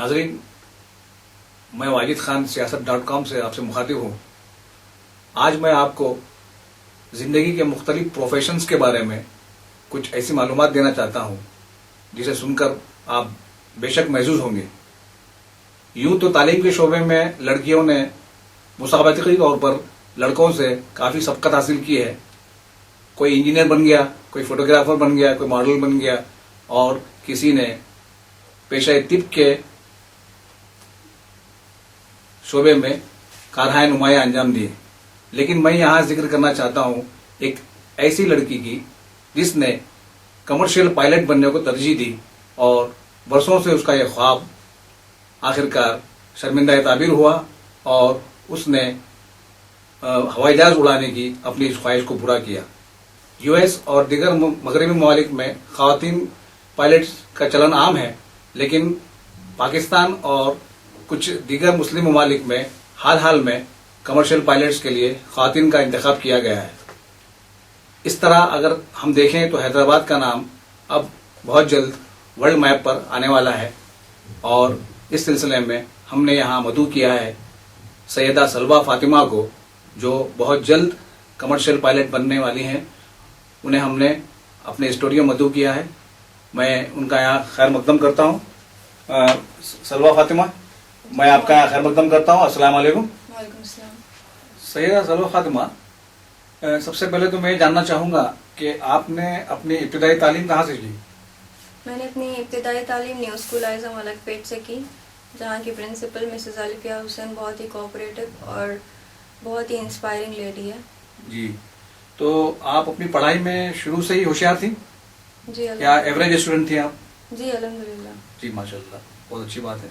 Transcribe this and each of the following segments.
नाजरीन, मैं वाजिद खान siyaasat.com से आपसे मुखातिब हूँ। आज मैं आपको जिंदगी के मुख्तलिफ प्रोफेशंस के बारे में कुछ ऐसी मालूमात देना चाहता हूँ जिसे सुनकर आप बेशक महसूस होंगे। यूं तो तालीम के शोबे में लड़कियों ने मुसाबकती तौर पर लड़कों से काफी सबकत हासिल की है। कोई इंजीनियर बन गया, कोई फोटोग्राफर बन गया, कोई मॉडल बन गया और किसी ने पेशा तिब के शोबे में कारहाय नुमाया अंजाम दिए। लेकिन मैं यहां जिक्र करना चाहता हूं एक ऐसी लड़की की जिसने कमर्शियल पायलट बनने को तरजीह दी और वर्षों से उसका यह ख्वाब आखिरकार शर्मिंदा ताबीर हुआ और उसने हवाई जहाज उड़ाने की अपनी इस ख्वाहिश को पूरा किया। यूएस और दीगर मगरबी ममालिक में ख़वातीन पायलट्स का चलन आम है, लेकिन पाकिस्तान और कुछ दीगर मुस्लिम ममालिक में हाल में कमर्शियल पायलट्स के लिए ख़वातीन का इंतखाब किया गया है। इस तरह अगर हम देखें तो हैदराबाद का नाम अब बहुत जल्द वर्ल्ड मैप पर आने वाला है और इस सिलसिले में हमने यहाँ मदऊ किया है सैयदा सलवा फातिमा को, जो बहुत जल्द कमर्शियल पायलट बनने वाली हैं। उन्हें हमने अपने स्टूडियो मदऊ किया है। मैं उनका यहाँ खैर मकदम करता हूँ। सलवा फातिमा, मैं आपका यहाँ खैर मकदम करता हूँ। अस्सलाम वालेकुम। वालेकुम अस्सलाम। सैयदा सलवा फातिमा, सबसे पहले तो मैं जानना चाहूँगा कि आपने अपनी इब्तिदाई तालीम कहाँ से की? मैंने अपनी इब्तिदाई तालीम न्यू स्कूल आइज़म मलकपेट से की, जहाँ की प्रिंसिपल मिसेस अलिफिया हुसैन बहुत ही कोऑपरेटिव और बहुत ही इंस्पायरिंग लेडी है। जी, तो आप अपनी पढ़ाई में शुरू से ही होशियार थी जी, या एवरेज स्टूडेंट थी आप? जी अल्हम्दुलिल्लाह। जी माशाल्लाह, बहुत अच्छी बात है।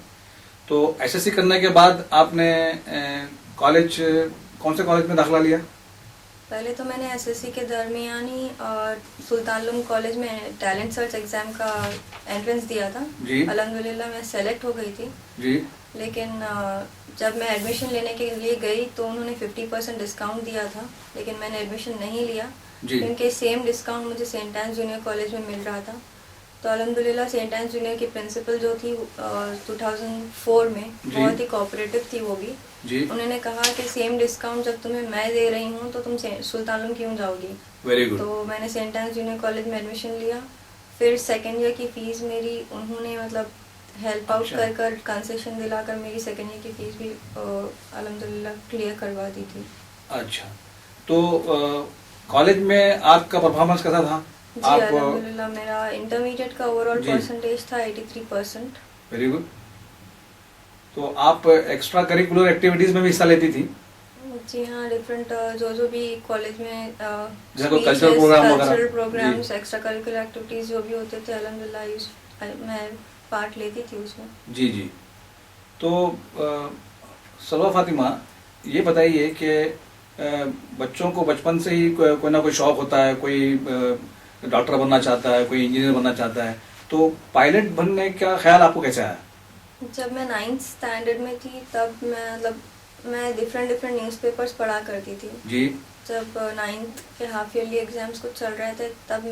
तो एसएससी करने के बाद आपने कॉलेज, कौन से कॉलेज में दाखिला लिया? पहले तो मैंने एसएससी के दरमियानी और सुल्तान कॉलेज में टैलेंट सर्च एग्जाम का एंट्रेंस दिया था। जी। अल्हम्दुलिल्लाह मैं सेलेक्ट हो गई थी। जी। लेकिन जब मैं एडमिशन लेने के लिए गई तो उन्होंने 50% डिस्काउंट दिया था, लेकिन मैंने एडमिशन नहीं लिया क्योंकि सेम डिस्काउंट मुझे सेंट एंस जूनियर कॉलेज में मिल रहा था। तो अल्हम्दुलिल्लाह सेंट एंस जूनियर की प्रिंसिपल जो थी 2004 में बहुत ही कोऑपरेटिव थी वो भी। जी। उन्होंने कहा कि सेम डिस्काउंट जब तुम्हें मैं दे रही हूँ तो तुम सुल्तान क्यों जाओगी। Very good. तो मैंने सेंट एंस जूनियर कॉलेज में एडमिशन लिया। फिर सेकेंड ईयर की फीस मेरी उन्होंने मतलब हेल्प आउट कर कंसेशन दिलाकर मेरी सेकेंड ईयर की फीस भी अल्हम्दुलिल्लाह क्लियर करवा दी थी। अच्छा, तो कॉलेज में आपका परफॉर्मेंस कैसा था? जी अल्हम्दुलिल्लाह मेरा इंटरमीडिएट का ओवरऑल परसेंटेज था 83%। Very good. तो आप एक्स्ट्रा करिकुलर एक्टिविटीज में भी हिस्सा लेती थी? जी हाँ, डिफरेंट जो भी कॉलेज में cultural programs, extra curricular activities जो भी होते थे अल्हम्दुलिल्लाह मैं पार्ट लेती थी उसमें। जी जी। तो सलवा फातिमा, ये बताइए कि बच्चों को बचपन से ही कोई ना कोई शौक होता है, कोई डॉक्टर बनना चाहता है, कोई इंजीनियर बनना चाहता है, तो पायलट बनने का ख्याल आपको कैसे आया? जब मैं 9th स्टैंडर्ड में थी तब मैं डिफरेंट न्यूज़पेपर्स पढ़ा करती थी। जी। जब 9th के हाफ ईयरली एग्जाम्स कुछ चल रहे थे तब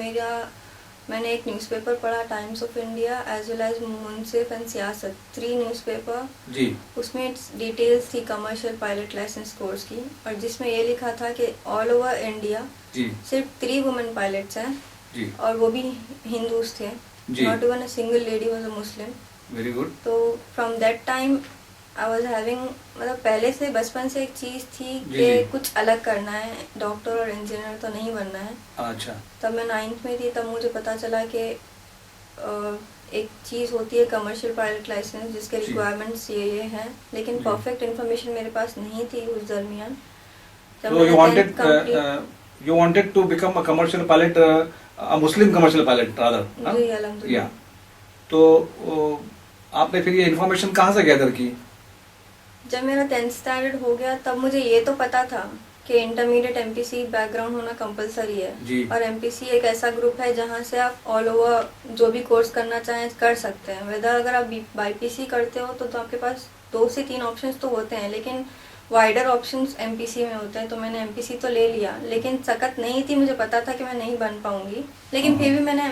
मैंने एक न्यूज़पेपर पढ़ा, Times of India as well as Munsif and Siasat, 3 newspaper. जी। उसमें डिटेल्स थी कमर्शियल पायलट लाइसेंस कोर्स की, और जिसमें ये लिखा था कि ऑल ओवर इंडिया सिर्फ 3 वुमेन पायलट्स हैं। जी। और वो भी हिंदूज थे। Not even a single lady was a Muslim. Very good. तो from that time I was having, मतलब पहले से बचपन से एक चीज थी कि कुछ अलग करना है, डॉक्टर और इंजीनियर तो नहीं बनना है। अच्छा। तब मैं 9th में थी तब मुझे पता चला कि एक चीज होती है कमर्शियल पायलट लाइसेंस जिसके रिक्वायरमेंट्स ये हैं, लेकिन परफेक्ट इन्फॉर्मेशन मेरे पास नहीं थी उस दरमियान। You wanted to become a commercial pilot, a Muslim commercial pilot rather? जी अल्हम्दुलिल्लाह। तो आपने फिर ये इन्फॉर्मेशन कहाँ से गैदर की? जब मेरा 10th स्टैंडर्ड हो गया तब मुझे ये तो पता था कि इंटरमीडिएट एमपीसी बैकग्राउंड होना कंपलसरी है। जी। और एमपीसी एक ऐसा ग्रुप है जहाँ से आप ऑल ओवर जो भी कोर्स करना चाहें कर सकते हैं। वेदर अगर आप बाईपीसी करते हो तो आपके पास 2 से 3 ऑप्शंस तो होते हैं, लेकिन वाइडर ऑप्शंस एमपीसी में होते हैं। तो मैंने एमपीसी तो ले लिया, लेकिन सकत नहीं थी, मुझे पता था कि मैं नहीं बन पाऊंगी, लेकिन फिर भी मैंने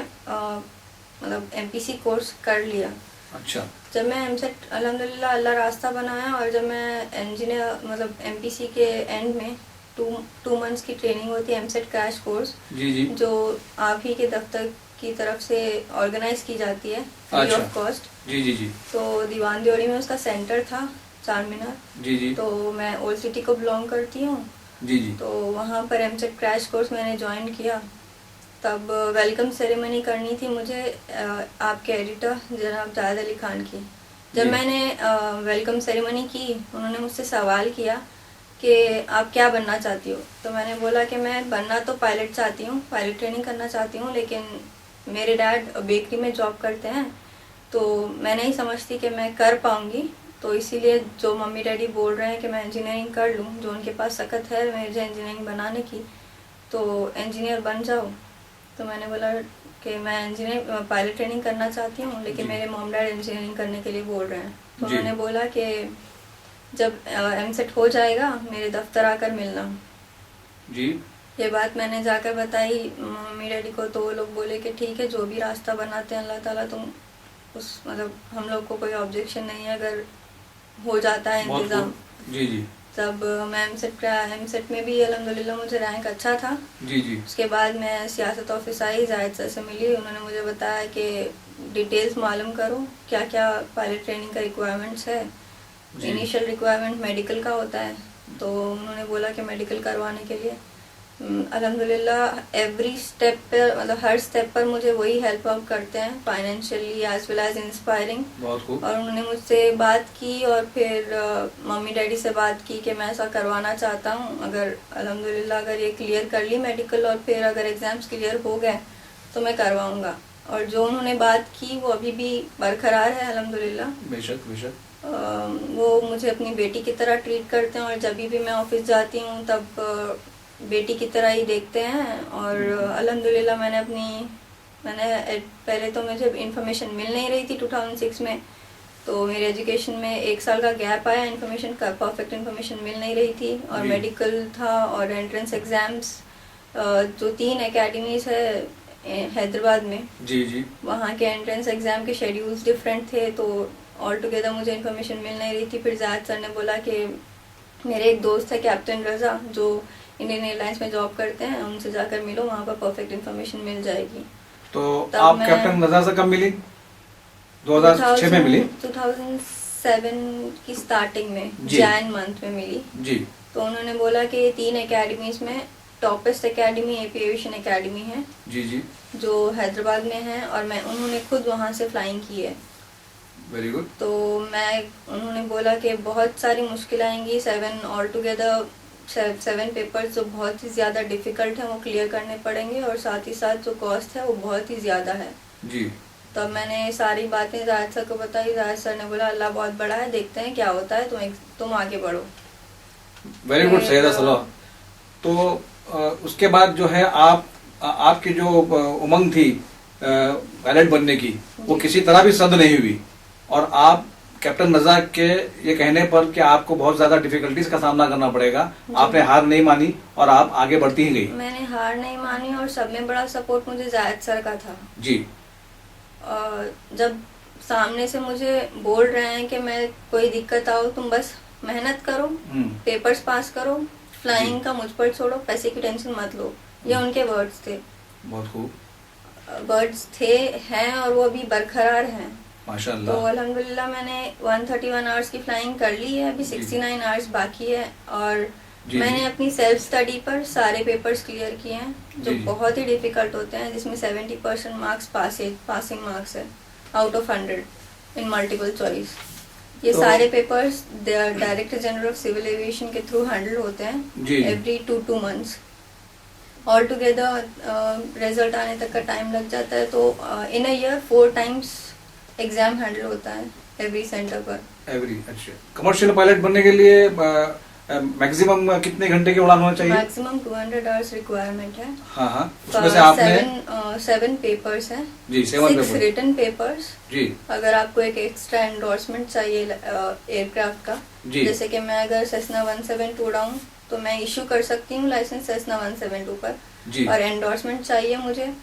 मतलब एमपीसी कोर्स कर लिया। अच्छा। जब मैं एमसेट अल्हम्दुलिल्लाह अल्लाह रास्ता बनाया, और जब मैं इंजीनियर मतलब एमपीसी के एंड में टू मंथ्स की ट्रेनिंग होती है, एमसेट क्रैश कोर्स, जी जी। जो आप ही के दफ्तर की तरफ से ऑर्गेनाइज की जाती है फ्री अच्छा। Of cost. जी जी जी। तो दीवान दियोड़ी में उसका सेंटर था, चार मीनार। जी जी। तो मैं ओल्ड सिटी को बिलोंग करती हूँ। जी जी। तो वहाँ पर एमसेट क्रैश कोर्स मैंने ज्वाइन किया। तब वेलकम सेरेमनी करनी थी मुझे आपके एडिटर जनाब जावेद अली खान की। जब जी। मैंने वेलकम सेरेमनी की, उन्होंने मुझसे सवाल किया कि आप क्या बनना चाहती हो। तो मैंने बोला कि मैं बनना तो पायलट चाहती हूँ, पायलट ट्रेनिंग करना चाहती हूँ, लेकिन मेरे डैड बेकरी में जॉब करते हैं, तो मैं नहीं समझती कि मैं कर पाऊँगी। तो इसीलिए जो मम्मी डैडी बोल रहे हैं कि मैं इंजीनियरिंग कर लूँ, जो उनके पास सख्त है मुझे इंजीनियरिंग बनाने की, तो इंजीनियर बन जाओ। तो मैंने बोला कि मैं इंजीनियर पायलट ट्रेनिंग करना चाहती हूँ, लेकिन जी। मेरे मॉम डैड इंजीनियरिंग करने के लिए बोल रहे हैं। तो जी। उन्होंने बोला कि जब एमसेट हो जाएगा मेरे दफ्तर आकर मिलना। जी। ये बात मैंने जाकर बताई मम्मी डैडी को, तो वो लोग बोले कि ठीक है, जो भी रास्ता बनाते हैं अल्लाह ताला, तुम उस मतलब हम लोग को कोई ऑब्जेक्शन नहीं है अगर हो जाता है बहुत इंतज़ाम। खूब। जी जी। तब मैं एमसेट में भी अल्हम्दुलिल्लाह मुझे रैंक अच्छा था। जी जी। उसके बाद मैं सियासत ऑफिस आई, जायद सर से मिली। उन्होंने मुझे बताया कि डिटेल्स मालूम करो क्या क्या पायलट ट्रेनिंग का रिक्वायरमेंट्स है। जी। इनिशियल रिक्वायरमेंट मेडिकल का होता है, तो उन्होंने बोला कि मेडिकल करवाने के लिए अल्हम्दुलिल्लाह एवरी स्टेप पर, मतलब हर स्टेप पर मुझे वही हेल्प आउट करते हैं, financially as well as inspiring. बहुत खूब। और उन्होंने मुझसे बात की, और फिर मम्मी डैडी से बात की कि मैं ऐसा करवाना चाहता हूँ। अगर अल्हम्दुलिल्लाह अगर ये क्लियर कर ली मेडिकल, और फिर अगर एग्ज़ाम्स क्लियर हो गए तो मैं करवाऊँगा। और जो उन्होंने बात की वो अभी भी बरकरार है अल्हम्दुलिल्लाह। बेशक बेशक। वो मुझे अपनी बेटी की तरह ट्रीट करते हैं, और जब भी मैं ऑफिस जाती हूँ तब बेटी की तरह ही देखते हैं। और अल्हम्दुलिल्लाह मैंने पहले तो मुझे इन्फॉर्मेशन मिल नहीं रही थी 2006 में, तो मेरे एजुकेशन में 1 साल का गैप आया, इन्फॉर्मेशन का परफेक्ट इन्फॉर्मेशन मिल नहीं रही थी। और जी। मेडिकल था और एंट्रेंस एग्ज़ाम्स, जो 3 एकेडमीज है हैदराबाद में, जी जी। वहाँ के एंट्रेंस एग्ज़ाम के शेड्यूल्स डिफरेंट थे, तो ऑल टुगेदर मुझे इन्फॉर्मेशन मिल नहीं रही थी। फिर जायद सर ने बोला कि मेरे एक दोस्त है कैप्टन रज़ा, जो इंडियन एयरलाइंस में जॉब करते हैं, उनसे जाकर मिलो, वहाँ पर परफेक्ट इन्फॉर्मेशन मिल जाएगी। तो तब आप मैं कैप्टन रजा से कब मिली? 2006 में मिली? 2007 की स्टार्टिंग में, जी। जैन मंथ में मिली। जी। तो उन्होंने बोला कि 3 एकेडमीज में टॉपेस्ट एकेडमी एविएशन एकेडमी है, जी जी। जो हैदराबाद में है, और उन्होंने खुद वहाँ से फ्लाइंग की है। Very good. तो उन्होंने बोला कि बहुत सारी मुश्किल आएंगी, 7 पेपर्स जो बहुत ही ज़्यादा डिफ़िकल्ट हैं वो क्लियर करने पड़ेंगे, और साथ ही साथ जो कॉस्ट है वो बहुत ही ज़्यादा है। जी। तब मैंने सारी बातें जायद सर को बताई। जायद सर ने बोला अल्लाह बहुत बड़ा है, देखते हैं क्या होता है, तुम आगे बढ़ो। वेरी गुड सैयदा सलाह। तो उसके बाद जो है आपकी जो उमंग थी पायलट बनने की, वो जी। किसी तरह भी सद नहीं हुई, और आप कैप्टन रजा के ये कहने पर कि आपको बहुत ज्यादा डिफिकल्टीज का सामना करना पड़ेगा, आपने हार नहीं मानी और आप आगे बढ़ती ही गई। मैंने हार नहीं मानी, और सब में बड़ा सपोर्ट मुझे जायद सर का था। जी। जब सामने से मुझे बोल रहे हैं कि मैं कोई दिक्कत आओ तुम बस मेहनत करो, पेपर्स पास करो, फ्लाइंग का मुझ पर छोड़ो, पैसे की टेंशन मत लो, ये उनके वर्ड्स थे। बहुत खूब। वर्ड्स थे, हैं, और वो अभी बरकरार हैं माशाल्लाह। तो अल्हम्दुलिल्लाह मैंने 131 आवर्स की फ्लाइंग कर ली है, अभी 69 आवर्स बाकी है। और मैंने अपनी सेल्फ स्टडी पर सारे पेपर्स क्लियर किए हैं, जो बहुत ही डिफिकल्ट होते हैं, जिसमें 70% मार्क्स पासिंग मार्क्स है out of 100 in multiple choice. ये सारे papers director general of civil aviation के थ्रू हैंडल होते हैं every 2 months। All together result आने तक का टाइम लग जाता है, तो इन अ ईयर 4 times एग्जाम हैंडल होता है एवरी सेंटर पर। अच्छा। कमर्शियल पायलट बनने के लिए मैक्सिमम कितने घंटे की उड़ान होना चाहिए? मैक्सिमम 200 आवर्स रिक्वायरमेंट है। हाँ। उसमें से आपने 7 पेपर्स हैं जी, 6 रिटन पेपर्स जी। अगर आपको एक एक्स्ट्रा एंडोर्समेंट चाहिए एयरक्राफ्ट का, जैसे कि मैं अगर सेस्ना 172 उड़ाऊं तो मैं इशू कर सकती हूँ लाइसेंस सेस्ना 172 पर, और एंडोर्समेंट चाहिए मुझे,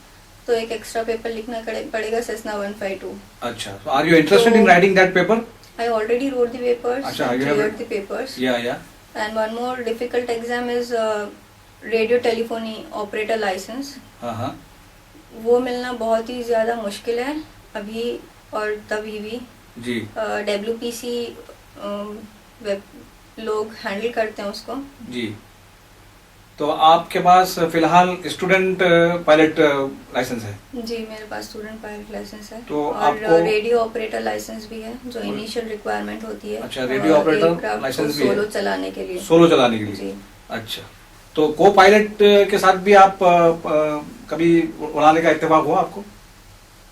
तो एक एक्स्ट्रा पेपर लिखना पड़ेगा सेस्ना 152। अच्छा, so are you interested in writing that paper? I already wrote the papers. अच्छा, and you have cleared the papers. yeah. And one more difficult exam is radio telephony operator license. हाँ वो मिलना बहुत ही ज़्यादा मुश्किल है अभी और तभी भी जी। WPC लोग हैंडल करते हैं उसको। जी, तो आपके पास फिलहाल स्टूडेंट पायलट लाइसेंस है? जी, मेरे पास स्टूडेंट पायलट लाइसेंस है। तो और आपको रेडियो ऑपरेटर लाइसेंस भी है जो इनिशियल रिक्वायरमेंट होती है। अच्छा, रेडियो ऑपरेटर लाइसेंस भी है सोलो चलाने के लिए। सोलो चलाने के लिए जी। अच्छा, तो को पायलट के साथ भी आप कभी उड़ाने का इत्तेफाक हुआ आपको?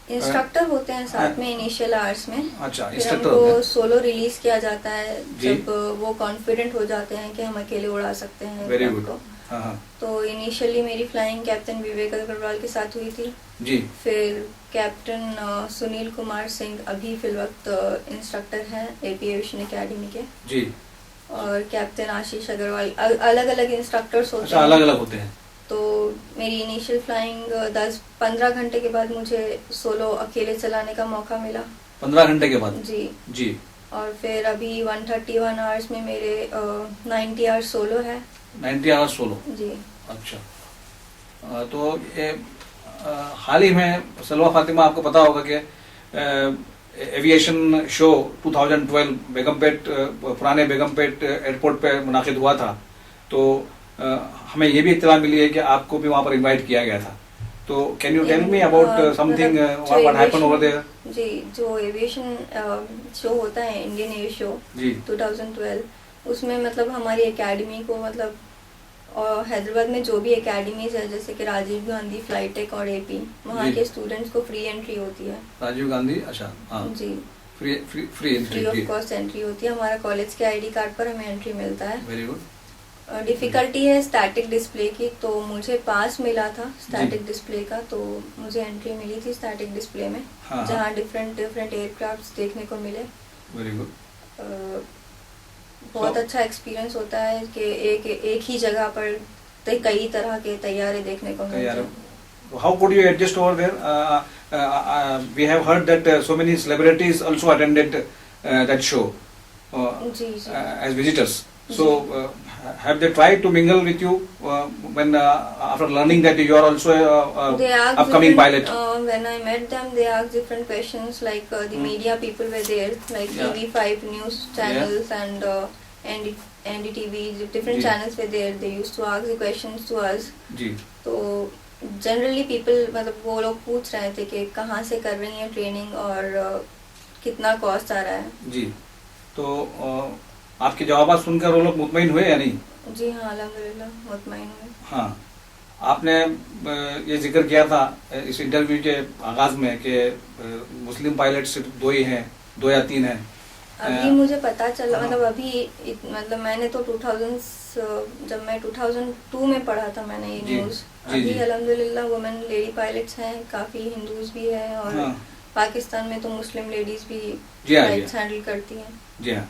इंस्ट्रक्टर होते हैं साथ में इनिशियल आवर्स में। अच्छा, फिर इंस्ट्रक्टर होते हमको हैं। सोलो रिलीज किया जाता है जी। जब वो कॉन्फिडेंट हो जाते हैं कि हम अकेले उड़ा सकते हैं वेरी aircraft गुड। को। हाँ तो इनिशियली मेरी फ्लाइंग कैप्टन विवेक अग्रवाल के साथ हुई थी। जी। फिर कैप्टन सुनील कुमार सिंह अभी फिल वक्त इंस्ट्रक्टर हैं AP एविएशन एकेडमी के। जी। और कैप्टन आशीष अग्रवाल अलग अलग इंस्ट्रक्टर्स होते अच्छा, हैं। अलग अलग होते हैं। तो मेरी इनिशियल फ्लाइंग 10-15 घंटे के बाद मुझे सोलो अकेले चलाने का मौका मिला। 15 घंटे के बाद? जी जी। और फिर अभी 131 आवर्स में मेरे 90 आवर्स सोलो है। 90 आवर्स सोलो? जी। अच्छा, तो ये हाल ही में सलवा फातिमा, आपको पता होगा कि एविएशन शो 2012 बेगमपेट, पुराने बेगमपेट एयरपोर्ट पे मुनाकिद हुआ था। तो हमें ये भी इत्तला मिली है कि आपको भी वहाँ पर इनवाइट किया गया था। तो can you tell me about something what happened over there? जी, जो एविएशन शो होता है इंडियन एयर शो जी 2012, उसमें मतलब हमारी एकेडमी को मतलब और हैदराबाद में जो भी एकेडमीज है जैसे कि राजीव गांधी, फ्लाईटेक और AP, वहाँ के स्टूडेंट्स को फ्री एंट्री होती है। राजीव गांधी, अच्छा हाँ जी, free free of cost entry होती है। हमारा कॉलेज के ID कार्ड पर हमें एंट्री मिलता है। Very good. डिफिकल्टी है स्टैटिक डिस्प्ले की, तो मुझे पास मिला था स्टैटिक डिस्प्ले का, तो मुझे एंट्री मिली थी स्टैटिक डिस्प्ले में। हाँ, जहाँ डिफरेंट एयरक्राफ्ट देखने को मिले। Very good. बहुत अच्छा एक्सपीरियंस होता है कि एक ही जगह पर कई तरह के तैयारे देखने को मिलते हैं। How could you adjust over there? We have heard that so many celebrities also attended that show ji ji. as visitors. So have they tried to mingle with you when after learning that you are also They asked upcoming pilot? When I met them, they asked different questions like the media people were there, like Yeah. TV5 news channels and NDTV, different ji. channels were there. They used to ask the questions to us. जी। तो generally people मतलब वो लोग पूछ रहे थे कि कहाँ से कर रही हैं ट्रेनिंग और कितना कॉस्ट आ रहा है। जी, तो आपके जवाब सुनकर वो लोग मुतमईन हुए या नहीं? जी हाँ, अल्हम्दुलिल्लाह मुतमईन हुए। हाँ, आपने ये जिक्र किया था इस इंटरव्यू के आगाज में कि मुस्लिम पायलट सिर्फ 2 ही हैं, 2 या 3 हैं। अभी मुझे पता चला, हाँ। मतलब अभी मतलब मैंने तो 2000 जब मैं 2002 में पढ़ा था मैंने ये जी, न्यूज़। जी, अभी जी। अल्हम्दुलिल्लाह वुमेन लेडी पायलट्स हैं, काफ़ी हिंदूज भी हैं और हाँ। पाकिस्तान में तो मुस्लिम लेडीज भी जी हाँ, फ्लाइट्स जी हैंडल करती हैं। जी हाँ,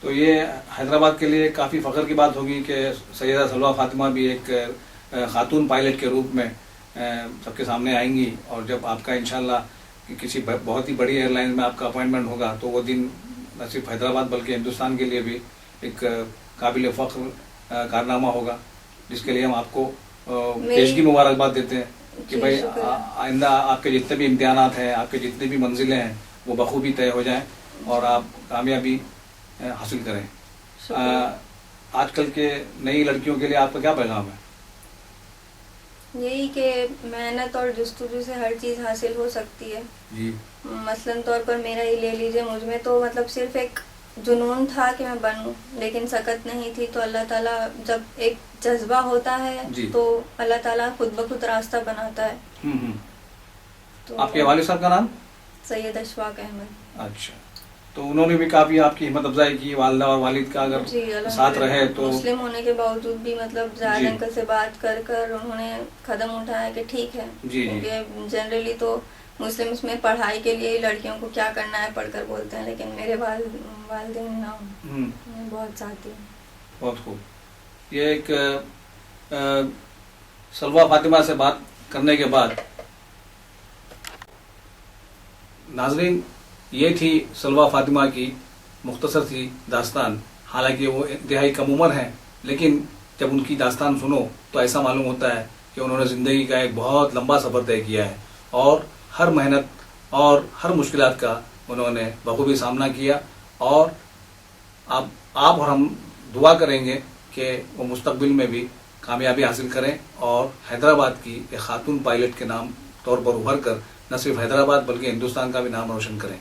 तो ये हैदराबाद के लिए काफ़ी फ़ख्र की बात होगी कि सैयदा सलवा फातिमा भी एक खातून पायलट के रूप में सबके सामने आएंगी। और जब आपका इंशाल्लाह किसी बहुत ही बड़ी एयरलाइन में आपका अपॉइंटमेंट होगा तो वो दिन न सिर्फ हैदराबाद बल्कि हिंदुस्तान के लिए भी एक काबिल फ़ख्र कारनामा होगा, जिसके लिए हम आपको पेशगी मुबारकबाद देते हैं कि भाई आइंदा आपके जितने भी इम्तिहानात हैं, आपके जितने भी मंजिलें हैं वो बखूबी तय हो जाएं और आप कामयाबी हासिल करें। आजकल के नई लड़कियों के लिए आपका क्या पैगाम है? यही कि मेहनत और जस्तुजू से हर चीज़ हासिल हो सकती है। जी। मसलन तौर पर मेरा ही ले लीजिए, मुझ में तो मतलब सिर्फ एक जुनून था कि मैं बनूं, लेकिन सकत नहीं थी। तो अल्लाह ताला जब एक जज्बा होता है जी। तो अल्लाह ताला खुद ब खुद रास्ता बनाता है। तो आपके वालिद साहब का नाम? सैयद अशफाक अहमद। अच्छा, तो उन्होंने भी काफी आपकी हिम्मत अफजाई की, वालिदा और वालिद का अगर जी, साथ रहे तो। मुस्लिम होने के बावजूद भी मतलब जाहिर अंकल से बात कर कर उन्होंने कदम उठाया कि ठीक है, जी, जी। क्योंकि जनरली तो मुस्लिम्स में पढ़ाई के लिए लड़कियों को क्या करना है पढ़कर बोलते हैं, लेकिन मेरे वालिदैन ना बहुत चाहती हैं। बहुत खूब। ये एक सलवा फातिमा से बात करने के बाद नाजरीन, ये थी सलवा फातिमा की मुख्तसर सी दास्तान। हालांकि वो इंतहाई कम उम्र हैं, लेकिन जब उनकी दास्तान सुनो तो ऐसा मालूम होता है कि उन्होंने ज़िंदगी का एक बहुत लंबा सफ़र तय किया है और हर मेहनत और हर मुश्किलात का उन्होंने बखूबी सामना किया। और आप और हम दुआ करेंगे कि वो मुस्तकबिल में भी कामयाबी हासिल करें और हैदराबाद की एक खातून पायलट के नाम तौर पर उभर कर न सिर्फ हैदराबाद बल्कि हिंदुस्तान का भी नाम रोशन करें।